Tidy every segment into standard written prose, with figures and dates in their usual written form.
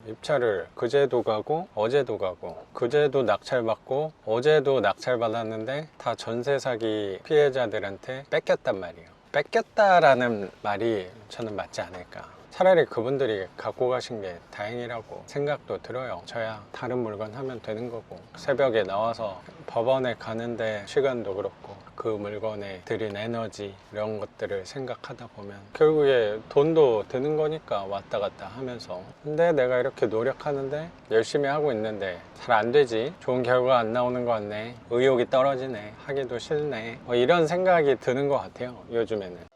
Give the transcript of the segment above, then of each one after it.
입찰을 그제도 가고 어제도 가고, 그제도 낙찰받고 어제도 낙찰받았는데 다 전세 사기 피해자들한테 뺏겼단 말이에요. 뺏겼다라는 말이 저는 맞지 않을까. 차라리 그분들이 갖고 가신 게 다행이라고 생각도 들어요. 저야 다른 물건 하면 되는 거고, 새벽에 나와서 법원에 가는데 시간도 그렇고 그 물건에 들인 에너지 이런 것들을 생각하다 보면 결국에 돈도 드는 거니까 왔다 갔다 하면서, 근데 내가 이렇게 노력하는데 열심히 하고 있는데 잘 안 되지, 좋은 결과 안 나오는 것 같네, 의욕이 떨어지네, 하기도 싫네, 뭐 이런 생각이 드는 것 같아요, 요즘에는.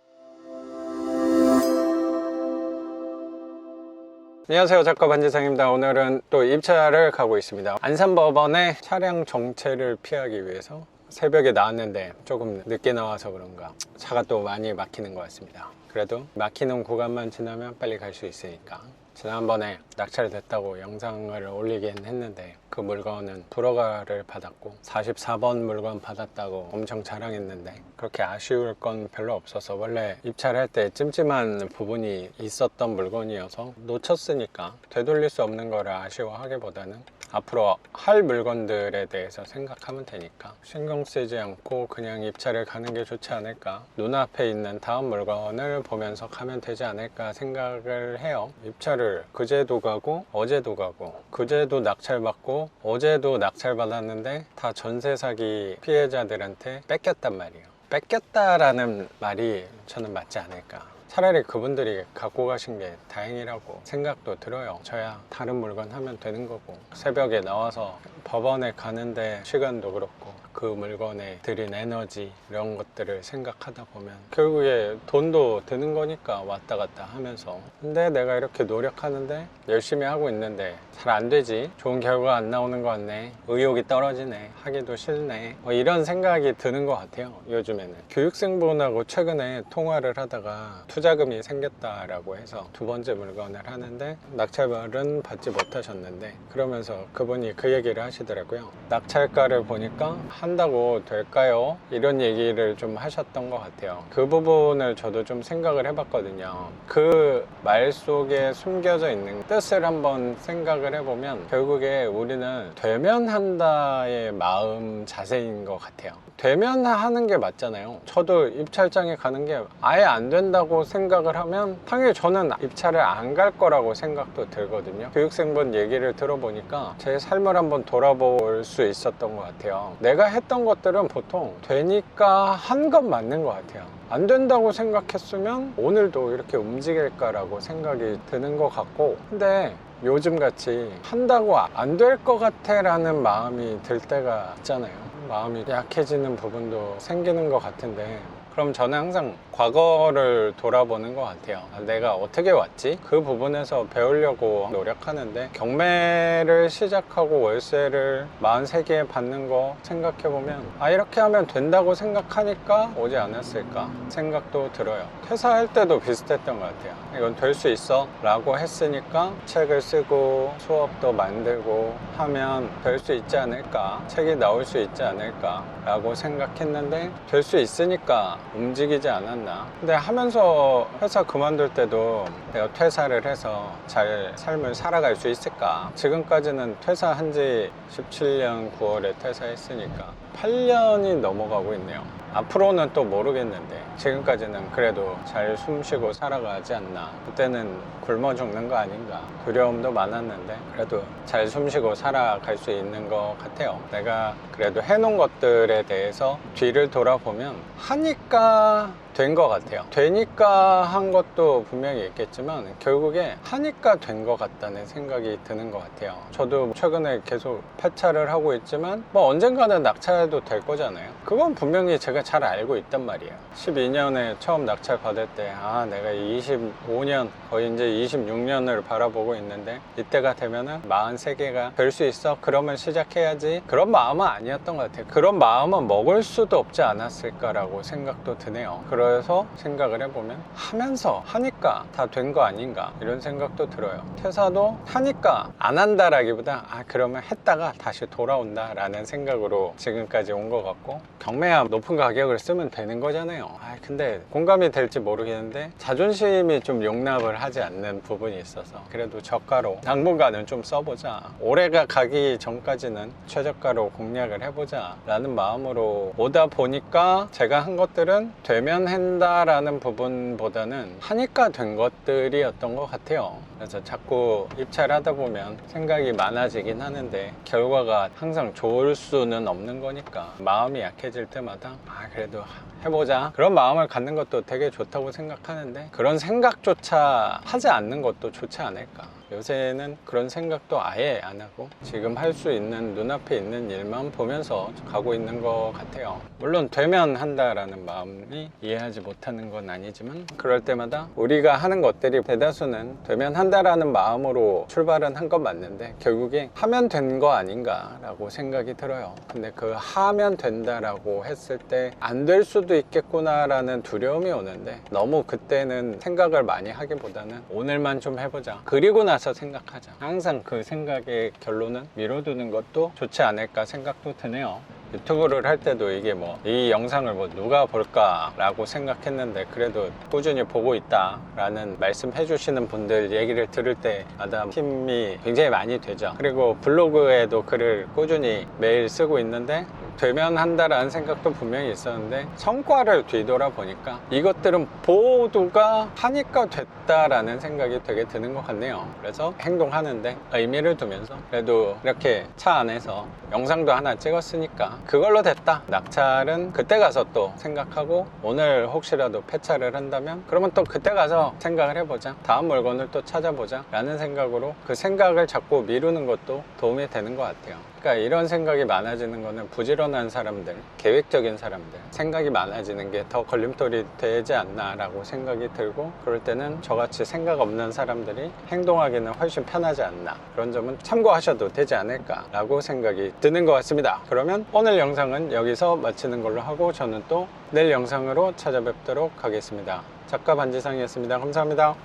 안녕하세요, 작가 반지상입니다. 오늘은 또 입찰을 가고 있습니다. 안산법원의 차량 정체를 피하기 위해서 새벽에 나왔는데 조금 늦게 나와서 그런가 차가 또 많이 막히는 것 같습니다. 그래도 막히는 구간만 지나면 빨리 갈 수 있으니까, 지난번에 낙찰됐다고 영상을 올리긴 했는데 그 물건은 불허가를 받았고 44번 물건 받았다고 엄청 자랑했는데 그렇게 아쉬울 건 별로 없어서, 원래 입찰할 때 찜찜한 부분이 있었던 물건이어서 놓쳤으니까 되돌릴 수 없는 거를 아쉬워하기보다는 앞으로 할 물건들에 대해서 생각하면 되니까 신경 쓰지 않고 그냥 입찰을 가는 게 좋지 않을까, 눈앞에 있는 다음 물건을 보면서 가면 되지 않을까 생각을 해요. 입찰을 그제도 가고 어제도 가고, 그제도 낙찰받고 어제도 낙찰받았는데 다 전세 사기 피해자들한테 뺏겼단 말이에요. 뺏겼다라는 말이 저는 맞지 않을까. 차라리 그분들이 갖고 가신 게 다행이라고 생각도 들어요. 저야 다른 물건 하면 되는 거고, 새벽에 나와서 법원에 가는데 시간도 그렇고 그 물건에 들인 에너지 이런 것들을 생각하다 보면 결국에 돈도 드는 거니까 왔다 갔다 하면서, 근데 내가 이렇게 노력하는데 열심히 하고 있는데 잘 안 되지, 좋은 결과 안 나오는 것 같네, 의욕이 떨어지네, 하기도 싫네, 뭐 이런 생각이 드는 것 같아요, 요즘에는. 교육생분하고 최근에 통화를 하다가 투자금이 생겼다라고 해서 두 번째 물건을 하는데 낙찰은 받지 못하셨는데, 그러면서 그분이 그 얘기를 하시더라고요. 낙찰가를 보니까 한다고 될까요? 이런 얘기를 좀 하셨던 것 같아요. 그 부분을 저도 좀 생각을 해봤거든요. 그 말 속에 숨겨져 있는 뜻을 한번 생각을 해보면 결국에 우리는 되면 한다의 마음 자세인 것 같아요. 되면 하는 게 맞잖아요. 저도 입찰장에 가는 게 아예 안 된다고 생각을 하면 당연히 저는 입찰을 안 갈 거라고 생각도 들거든요. 교육생분 얘기를 들어보니까 제 삶을 한번 돌아볼 수 있었던 것 같아요. 내가 했던 것들은 보통 되니까 한 건 맞는 것 같아요. 안 된다고 생각했으면 오늘도 이렇게 움직일까라고 생각이 드는 것 같고, 근데 요즘같이 한다고 안 될 것 같아 라는 마음이 들 때가 있잖아요. 마음이 약해지는 부분도 생기는 것 같은데, 그럼 저는 항상 과거를 돌아보는 것 같아요. 내가 어떻게 왔지? 그 부분에서 배우려고 노력하는데, 경매를 시작하고 월세를 43개 받는 거 생각해보면 이렇게 하면 된다고 생각하니까 오지 않았을까 생각도 들어요. 퇴사할 때도 비슷했던 것 같아요. 이건 될 수 있어 라고 했으니까 책을 쓰고 수업도 만들고 하면 될 수 있지 않을까, 책이 나올 수 있지 않을까 라고 생각했는데 될 수 있으니까 움직이지 않았나. 근데 하면서 회사 그만둘 때도 내가 퇴사를 해서 잘 삶을 살아갈 수 있을까, 지금까지는 퇴사한 지 17년 9월에 퇴사했으니까 8년이 넘어가고 있네요. 앞으로는 또 모르겠는데 지금까지는 그래도 잘 숨쉬고 살아가지 않나. 그때는 굶어 죽는 거 아닌가 두려움도 많았는데 그래도 잘 숨쉬고 살아갈 수 있는 것 같아요. 내가 그래도 해놓은 것들에 대해서 뒤를 돌아보면 하니까 된 것 같아요. 되니까 한 것도 분명히 있겠지만 결국에 하니까 된 것 같다는 생각이 드는 것 같아요. 저도 최근에 계속 폐차를 하고 있지만 뭐 언젠가는 낙찰도 될 거잖아요. 그건 분명히 제가 잘 알고 있단 말이에요. 12년에 처음 낙찰 받을 때 내가 25년 거의 이제 26년을 바라보고 있는데 이때가 되면은 43개가 될 수 있어, 그러면 시작해야지, 그런 마음은 아니었던 것 같아요. 그런 마음은 먹을 수도 없지 않았을까라고 생각도 드네요. 그래서 생각을 해보면 하면서 하니까 다 된 거 아닌가 이런 생각도 들어요. 퇴사도 하니까 안 한다라기보다 그러면 했다가 다시 돌아온다 라는 생각으로 지금까지 온 것 같고, 경매야 높은 가격을 쓰면 되는 거잖아요. 근데 공감이 될지 모르겠는데 자존심이 좀 용납을 하지 않는 부분이 있어서 그래도 저가로 당분간은 좀 써보자, 올해가 가기 전까지는 최저가로 공략을 해보자 라는 마음으로 오다 보니까 제가 한 것들은 되면 한다라는 부분보다는 하니까 된 것들이었던 것 같아요. 그래서 자꾸 입찰을 하다 보면 생각이 많아지긴 하는데 결과가 항상 좋을 수는 없는 거니까 마음이 약해질 때마다 그래도 해보자 그런 마음을 갖는 것도 되게 좋다고 생각하는데, 그런 생각조차 하지 않는 것도 좋지 않을까. 요새는 그런 생각도 아예 안 하고 지금 할 수 있는 눈앞에 있는 일만 보면서 가고 있는 것 같아요. 물론 되면 한다라는 마음이 이해하지 못하는 건 아니지만 그럴 때마다 우리가 하는 것들이 대다수는 되면 한다라는 마음으로 출발은 한 건 맞는데 결국에 하면 된 거 아닌가 라고 생각이 들어요. 근데 그 하면 된다라고 했을 때 안 될 수도 있겠구나 라는 두려움이 오는데, 너무 그때는 생각을 많이 하기보다는 오늘만 좀 해보자, 그리고 나서 생각하자, 항상 그 생각의 결론은 미뤄두는 것도 좋지 않을까 생각도 드네요. 유튜브를 할 때도 이게 이 영상을 누가 볼까 라고 생각했는데 그래도 꾸준히 보고 있다 라는 말씀해 주시는 분들 얘기를 들을 때마다 힘이 굉장히 많이 되죠. 그리고 블로그에도 글을 꾸준히 매일 쓰고 있는데 되면 한다라는 생각도 분명히 있었는데 성과를 뒤돌아보니까 이것들은 모두가 하니까 됐다라는 생각이 되게 드는 것 같네요. 그래서 행동하는데 의미를 두면서 그래도 이렇게 차 안에서 영상도 하나 찍었으니까 그걸로 됐다, 낙찰은 그때 가서 또 생각하고, 오늘 혹시라도 폐차를 한다면 그러면 또 그때 가서 생각을 해보자, 다음 물건을 또 찾아보자 라는 생각으로 그 생각을 자꾸 미루는 것도 도움이 되는 것 같아요. 그러니까 이런 생각이 많아지는 거는 부지런한 사람들, 계획적인 사람들, 생각이 많아지는 게 더 걸림돌이 되지 않나 라고 생각이 들고, 그럴 때는 저같이 생각 없는 사람들이 행동하기는 훨씬 편하지 않나, 그런 점은 참고하셔도 되지 않을까 라고 생각이 드는 것 같습니다. 그러면 오늘 영상은 여기서 마치는 걸로 하고 저는 또 내일 영상으로 찾아뵙도록 하겠습니다. 작가 반지상이었습니다. 감사합니다.